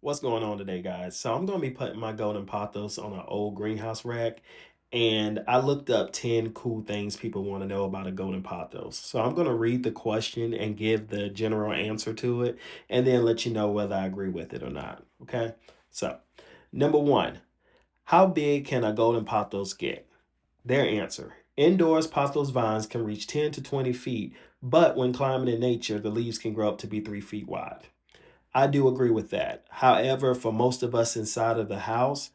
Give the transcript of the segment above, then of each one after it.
What's going on today, guys? So I'm going to be putting my golden pothos on an old greenhouse rack, and I looked up 10 cool things people want to know about a golden pothos. So I'm going to read the question and give the general answer to it, and then let you know whether I agree with it or not. Okay? So, number one, how big can a golden pothos get? Their answer. Indoors, pothos vines can reach 10 to 20 feet, but when climbing in nature, the leaves can grow up to be 3 feet wide. I do agree with that. However, for most of us inside of the house,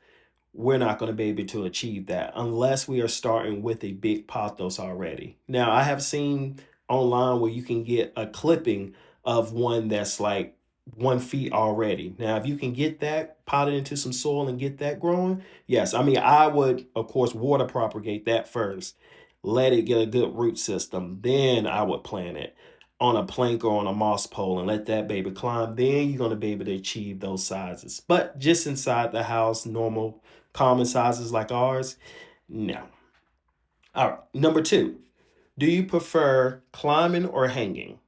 we're not going to be able to achieve that unless we are starting with a big pothos already. Now, I have seen online where you can get a clipping of one that's like 1 feet already. Now, if you can get that potted into some soil and get that growing, yes. I mean, I would, of course, water propagate that first, let it get a good root system. Then I would plant it on a plank or on a moss pole and let that baby climb. Then you're going to be able to achieve those sizes. But just inside the house, normal common sizes like ours? No. All right. Number two, do you prefer climbing or hanging?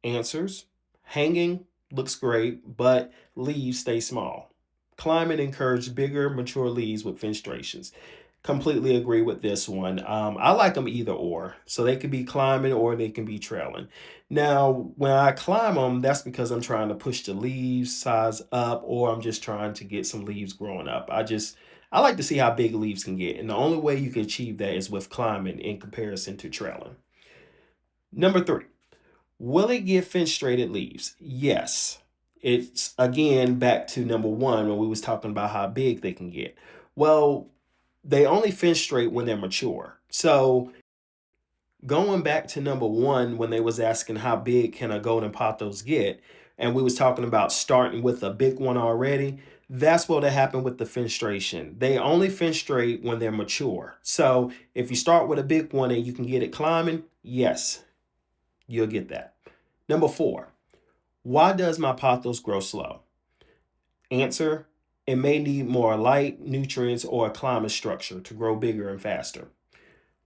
Answers: hanging looks great, but leaves stay small. Climbing encourages bigger, mature leaves with fenestrations. Completely agree with this one. I like them either or. So they can be climbing or they can be trailing. Now, when I climb them, that's because I'm trying to push the leaves size up or I'm just trying to get some leaves growing up. I like to see how big leaves can get. And the only way you can achieve that is with climbing in comparison to trailing. Number three, will it give fenestrated leaves? Yes. It's again back to number one when we was talking about how big they can get. Well, they only fenestrate when they're mature. So going back to number one when they was asking how big can a golden pothos get, and we was talking about starting with a big one already, that's what happened with the fenestration. They only fenestrate when they're mature. So if you start with a big one and you can get it climbing, yes, you'll get that. Number four, why does my pothos grow slow? Answer: it may need more light, nutrients, or a climate structure to grow bigger and faster.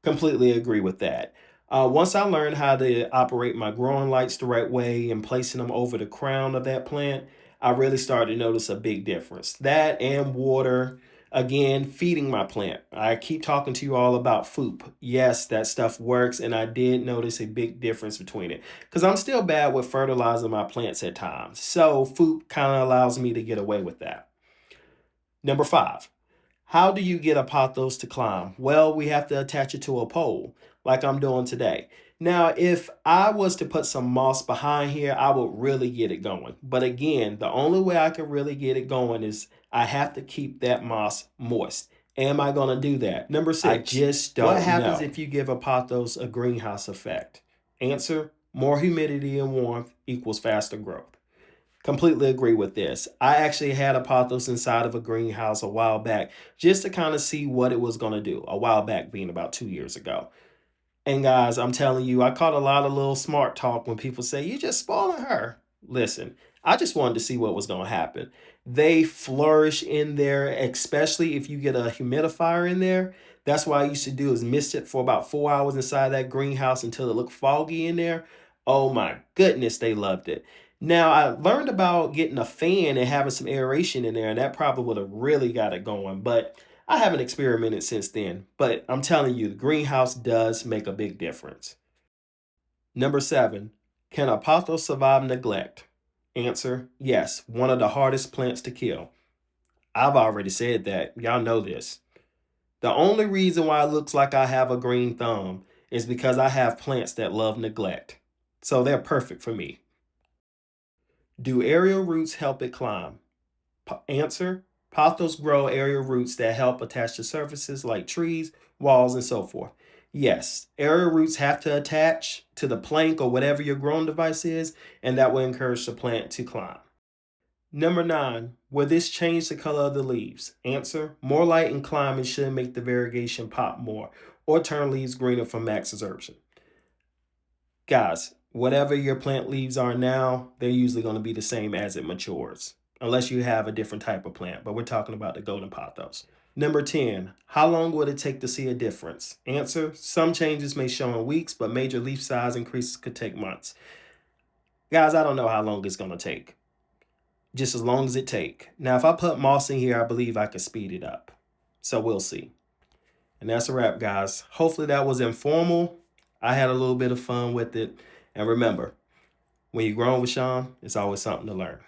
Completely agree with that. Once I learned how to operate my growing lights the right way and placing them over the crown of that plant, I really started to notice a big difference. That and water, again, feeding my plant. I keep talking to you all about FOOP. Yes, that stuff works, and I did notice a big difference between it because I'm still bad with fertilizing my plants at times. So FOOP kind of allows me to get away with that. Number five, how do you get a pothos to climb? Well, we have to attach it to a pole like I'm doing today. Now, if I was to put some moss behind here, I would really get it going. But again, the only way I can really get it going is I have to keep that moss moist. Am I going to do that? Number I six, just don't what happens know if you give a pothos a greenhouse effect? Answer: more humidity and warmth equals faster growth. Completely agree with this. I actually had a pothos inside of a greenhouse a while back just to kind of see what it was going to do. A while back being about 2 years ago. And guys, I'm telling you, I caught a lot of little smart talk when people say, "You're just spoiling her." Listen, I just wanted to see what was going to happen. They flourish in there, especially if you get a humidifier in there. That's what I used to do is mist it for about 4 hours inside that greenhouse until it looked foggy in there. Oh my goodness, they loved it. Now I learned about getting a fan and having some aeration in there, and that probably would have really got it going. But I haven't experimented since then, but I'm telling you, the greenhouse does make a big difference. Number seven, can a pothos survive neglect? Answer: yes, one of the hardest plants to kill. I've already said that. Y'all know this. The only reason why it looks like I have a green thumb is because I have plants that love neglect. So they're perfect for me. Do aerial roots help it climb? Answer: pothos grow aerial roots that help attach to surfaces like trees, walls, and so forth. Yes, aerial roots have to attach to the plank or whatever your growing device is, and that will encourage the plant to climb. Number nine, will this change the color of the leaves? Answer: more light and climbing should make the variegation pop more or turn leaves greener from max absorption. Guys, whatever your plant leaves are now, they're usually going to be the same as it matures, unless you have a different type of plant. But we're talking about the golden pothos. Number 10, how long would it take to see a difference? Answer: some changes may show in weeks, but major leaf size increases could take months. Guys, I don't know how long it's going to take. just as long as it take. Now, if I put moss in here, I believe I could speed it up. So we'll see. And that's a wrap, guys. Hopefully that was informal. I had a little bit of fun with it. And remember, when you're growing with Sean, it's always something to learn.